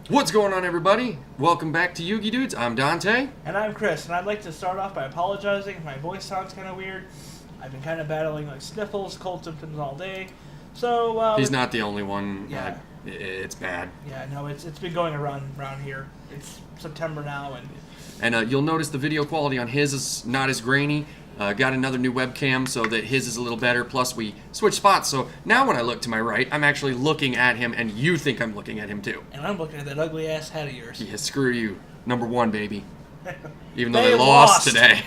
What's going on, everybody? Welcome back to Yugi Dudes. I'm Dante. And I'm Chris, and I'd like to start off by apologizing if my voice sounds kind of weird. I've been kind of battling like sniffles, cold symptoms all day. So He's not the only one. Yeah. It's bad. Yeah, no, it's been going around here. It's September now, And you'll notice the video quality on his is not as grainy. Got another new webcam so that his is a little better. Plus, we switched spots. So now when I look to my right, I'm actually looking at him, and you think I'm looking at him too. and I'm looking at that ugly ass head of yours. Yeah, screw you. Number one, baby. Even though They they lost lost. today.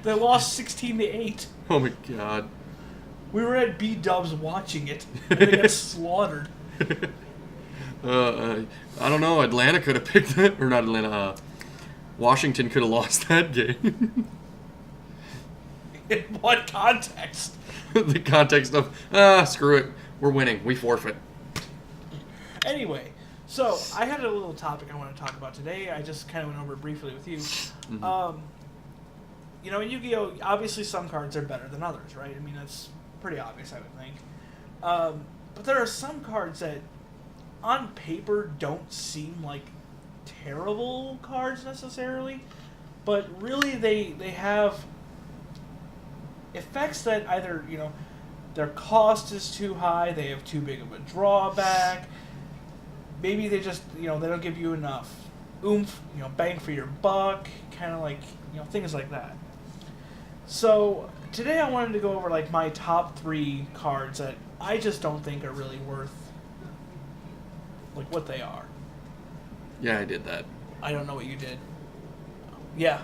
They lost 16-8. Oh my god. We were at B-Dubs watching it, and they got slaughtered. I don't know. Atlanta could have picked that. Or not Atlanta. Washington could have lost that game. In what context? The context of, screw it. We're winning. We forfeit. Anyway, so I had a little topic I want to talk about today. I just kind of went over it briefly with you. Mm-hmm. You know, in Yu-Gi-Oh, obviously some cards are better than others, right? I mean, that's pretty obvious, I would think. But there are some cards that, on paper, don't seem like terrible cards necessarily, but really they have effects that either, you know, their cost is too high, they have too big of a drawback, maybe they just, you know, they don't give you enough oomph, you know, bang for your buck, kind of like, you know, things like that. So today I wanted to go over like my top 3 cards that I just don't think are really worth like what they are. Yeah, I did that. I don't know what you did. Yeah.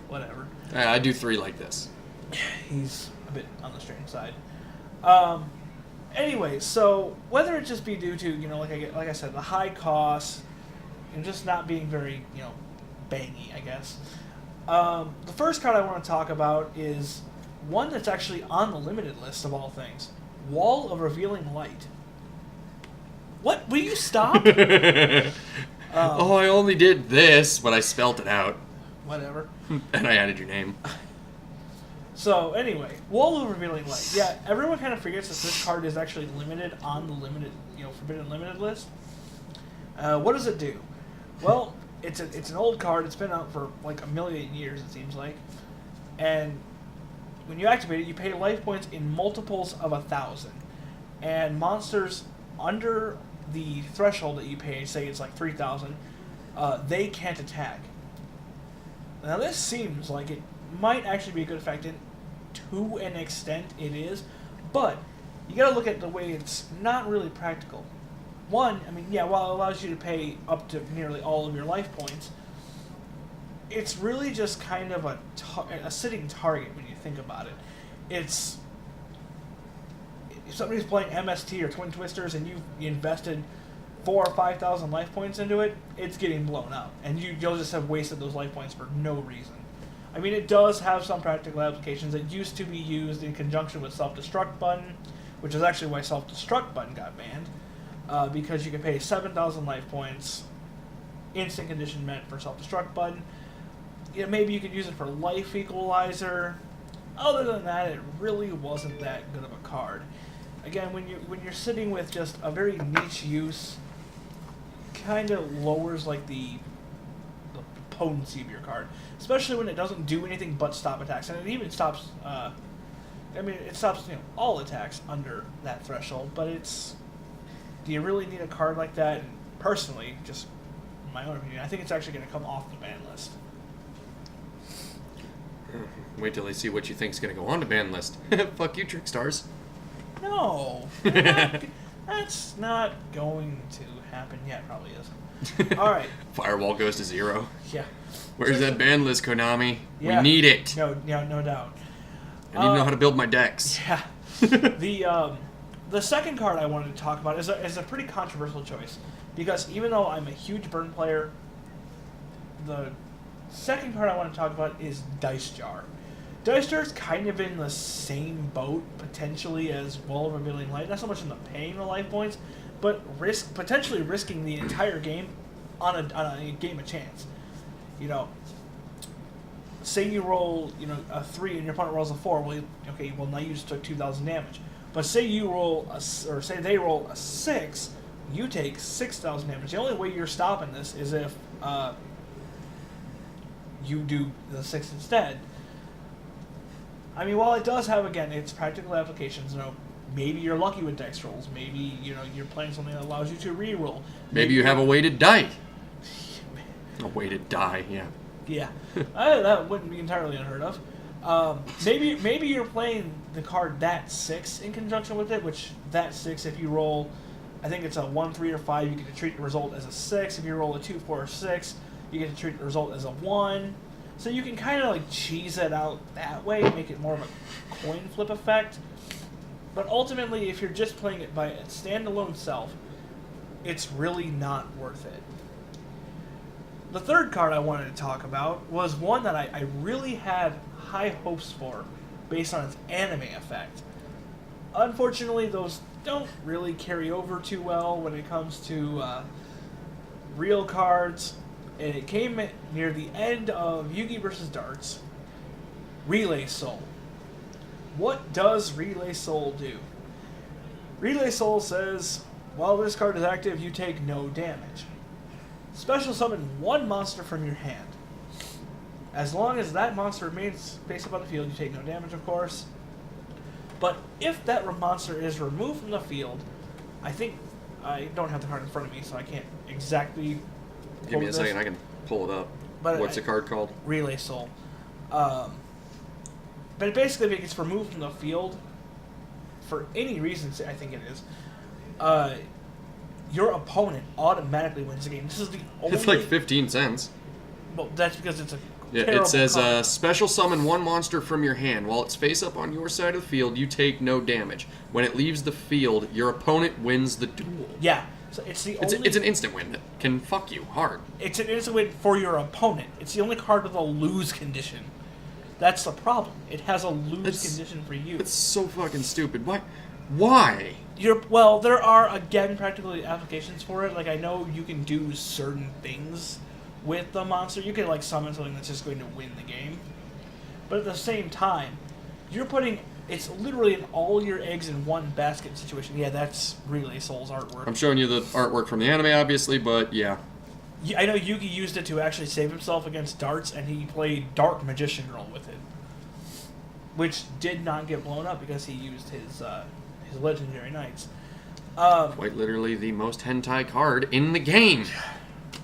Whatever. I do 3 like this. He's a bit on the strange side. Anyway, so whether it just be due to, you know, like I said, the high cost and just not being very, you know, bangy, I guess. The first card I want to talk about is one that's actually on the limited list of all things. Wall of Revealing Light. What? Will you stop? Oh, I only did this, but I spelt it out. Whatever. And I added your name. So anyway, Wall of Revealing Light. Yeah, everyone kind of forgets that this card is actually limited on the limited, you know, Forbidden Limited list. What does it do? Well, it's an old card. It's been out for like a million years, it seems like. And when you activate it, you pay life points in multiples of 1,000. And monsters under the threshold that you pay, say it's like 3,000, they can't attack. Now this seems like it might actually be a good effect, and to an extent it is, but you gotta look at the way it's not really practical. One, I mean, yeah, while it allows you to pay up to nearly all of your life points, it's really just kind of a sitting target when you think about it. It's, if somebody's playing MST or Twin Twisters and you invested 4,000 or 5,000 life points into it, it's getting blown up, and you'll just have wasted those life points for no reason. I mean, it does have some practical applications. It used to be used in conjunction with Self-Destruct Button, which is actually why Self-Destruct Button got banned, because you could pay 7,000 life points, instant condition meant for Self-Destruct Button. You know, maybe you could use it for Life Equalizer. Other than that, it really wasn't that good of a card. Again, when you're sitting with just a very niche use, kind of lowers like the potency of your card, especially when it doesn't do anything but stop attacks, and it even stops. I mean, it stops, you know, all attacks under that threshold. But it's, do you really need a card like that? And personally, just in my own opinion, I think it's actually going to come off the ban list. Wait till they see what you think's gonna go on the ban list. Fuck you, Trickstars. No, that's not going to happen yet. Probably isn't. All right. Firewall goes to 0. Yeah. Where's that ban list, Konami? Yeah. We need it. No doubt. I need to know how to build my decks. Yeah. The second card I wanted to talk about is a pretty controversial choice, because even though I'm a huge Burn player, the second card I want to talk about is Dice Jar. Dice Jar is kind of in the same boat, potentially, as Wall of Revealing Light. Not so much in the paying the life points, but potentially risking the entire game on a game of chance. You know, say you roll, you know, a 3 and your opponent rolls a 4. Well, now you just took 2,000 damage. But say you roll or say they roll a 6, you take 6,000 damage. The only way you're stopping this is if you do the 6 instead. I mean, while it does have, again, its practical applications, maybe you're lucky with dex rolls. Maybe, you're playing something that allows you to re-roll. Maybe you have a weighted die. A weighted die, yeah. Yeah, that wouldn't be entirely unheard of. Maybe you're playing the card that 6 in conjunction with it, which that 6, if you roll, I think it's a 1, 3, or 5, you get to treat the result as a 6. If you roll a 2, 4, or 6, you get to treat the result as a 1. So you can kind of like cheese it out that way, make it more of a coin flip effect. But ultimately, if you're just playing it by its standalone self, it's really not worth it. The third card I wanted to talk about was one that I really had high hopes for based on its anime effect. Unfortunately, those don't really carry over too well when it comes to real cards. And it came near the end of Yu-Gi vs. Darts. Relay Soul. What does Relay Soul do? Relay Soul says, while this card is active, you take no damage. Special summon one monster from your hand. As long as that monster remains face up on the field, you take no damage, of course. But if that monster is removed from the field, I think I don't have the card in front of me, so I can't exactly. Give me a second, I can pull it up. But What's the card called? Relay Soul. But it basically, if it gets removed from the field, for any reason, I think it is, your opponent automatically wins the game. This is the only... It's like 15 cents. Well, that's because it's a Yeah, terrible it says, card. special summon one monster from your hand. While it's face up on your side of the field, you take no damage. When it leaves the field, your opponent wins the duel. Yeah. So it's the only... It's an instant win that can fuck you hard. It's an instant win for your opponent. It's the only card with a lose condition. That's the problem. It has a lose condition for you. It's so fucking stupid. Why? Well, there are, again, practical applications for it. Like, I know you can do certain things with the monster. You can, like, summon something that's just going to win the game. But at the same time, you're putting... It's literally an all your eggs in one basket situation. Yeah, that's Relay Soul's artwork. I'm showing you the artwork from the anime, obviously, but yeah. I know Yugi used it to actually save himself against darts, and he played Dark Magician Girl with it. Which did not get blown up because he used his Legendary Knights. Quite literally the most hentai card in the game.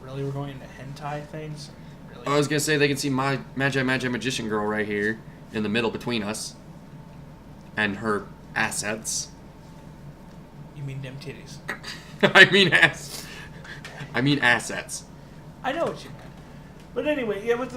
Really, we're going into hentai things? Really? I was going to say they can see my Magi Magician Girl right here in the middle between us. And her assets. You mean them titties? I mean assets. I know what you meant. But anyway, yeah, with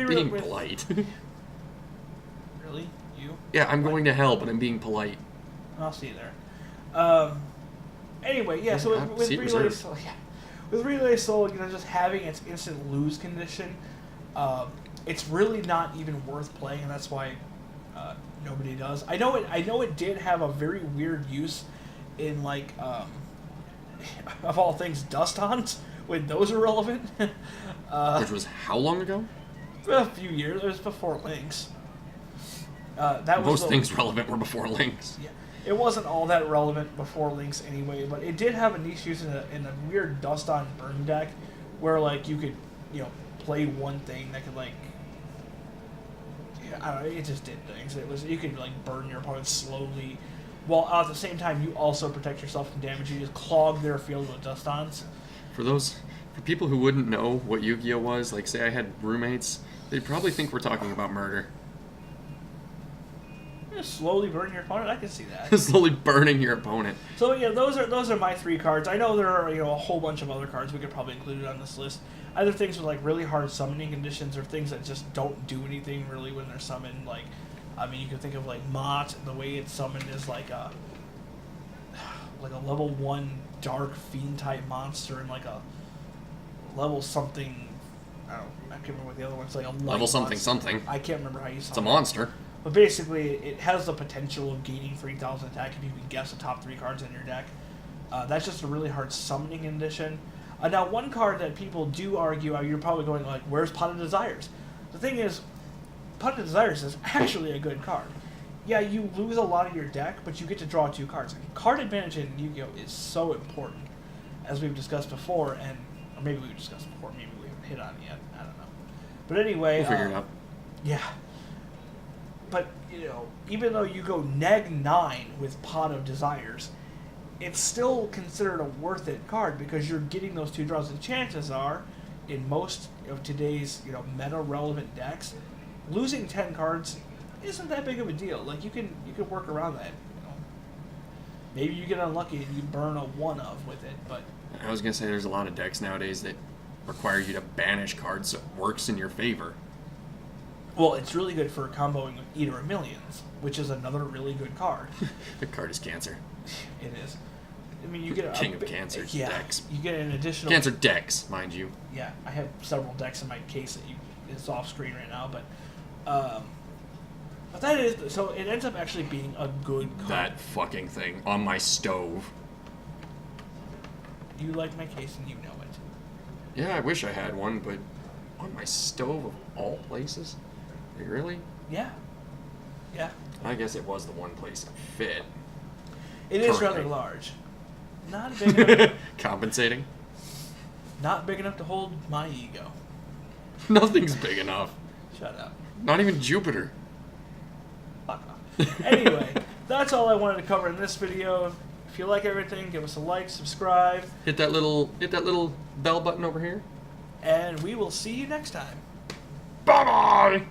Being polite. Really? You? Yeah, I'm going to hell, but I'm being polite. I'll see you there. Anyway, yeah, so with seat Relay reserved. Soul, with Relay Soul, just having its instant lose condition, it's really not even worth playing, and that's why nobody does. I know it did have a very weird use in, like, of all things, dust-ons, when those are relevant. Which was how long ago? A few years. It was before Lynx. Most things relevant were before Lynx. Yeah, it wasn't all that relevant before Lynx anyway, but it did have a niche use in a weird dust-on burn deck, where, like, you could, play one thing that could, like, I don't know, it just did things. You could, like, burn your opponent slowly, while at the same time you also protect yourself from damage. You just clog their field with dust-ons. For people who wouldn't know what Yu-Gi-Oh was, like, say I had roommates, they'd probably think we're talking about murder. Just slowly burn your opponent. I can see that. Slowly burning your opponent. So yeah, those are my 3 cards. I know there are a whole bunch of other cards we could probably include on this list. Either things with like really hard summoning conditions, or things that just don't do anything really when they're summoned. Like, I mean, you can think of like Mott, and the way it's summoned is like a level 1 dark fiend type monster, and like a level something. I can't remember what the other one's like. A Level something monster. something. I can't remember how you summon It's a monster. But basically, it has the potential of gaining 3,000 attack if you can guess the top 3 cards in your deck. That's just a really hard summoning condition. Now, one card that people do argue, you're probably going like, where's Pot of Desires? The thing is, Pot of Desires is actually a good card. Yeah, you lose a lot of your deck, but you get to draw 2 cards. And card advantage in Yu-Gi-Oh! Is so important. as we've discussed before, or maybe we've discussed before, maybe we haven't hit on it yet. I don't know. But anyway, We'll figure it out. Yeah. But, even though you go neg 9 with Pot of Desires, it's still considered a worth it card because you're getting those 2 draws. And chances are, in most of today's, meta relevant decks, losing 10 cards isn't that big of a deal. Like, you can work around that. Maybe you get unlucky and you burn a 1 of with it, but I was gonna say there's a lot of decks nowadays that require you to banish cards so it works in your favor. well, it's really good for comboing with Eater of Millions, which is another really good card. The card is Cancer. It is. I mean, you get King of Cancer decks. You get an additional Cancer decks, mind you. Yeah, I have several decks in my case that it's off screen right now, but that is so. It ends up actually being a good card. That fucking thing on my stove. You like my case and you know it. Yeah, I wish I had one, but on my stove of all places? Like, really? Yeah. Yeah. I guess it was the one place it fit. It is Currently. rather large. Not big enough. Compensating? Not big enough to hold my ego. Nothing's big enough. Shut up. Not even Jupiter. Fuck off. Anyway, that's all I wanted to cover in this video. If you like everything, give us a like, subscribe, Hit that little bell button over here. and we will see you next time. Bye bye.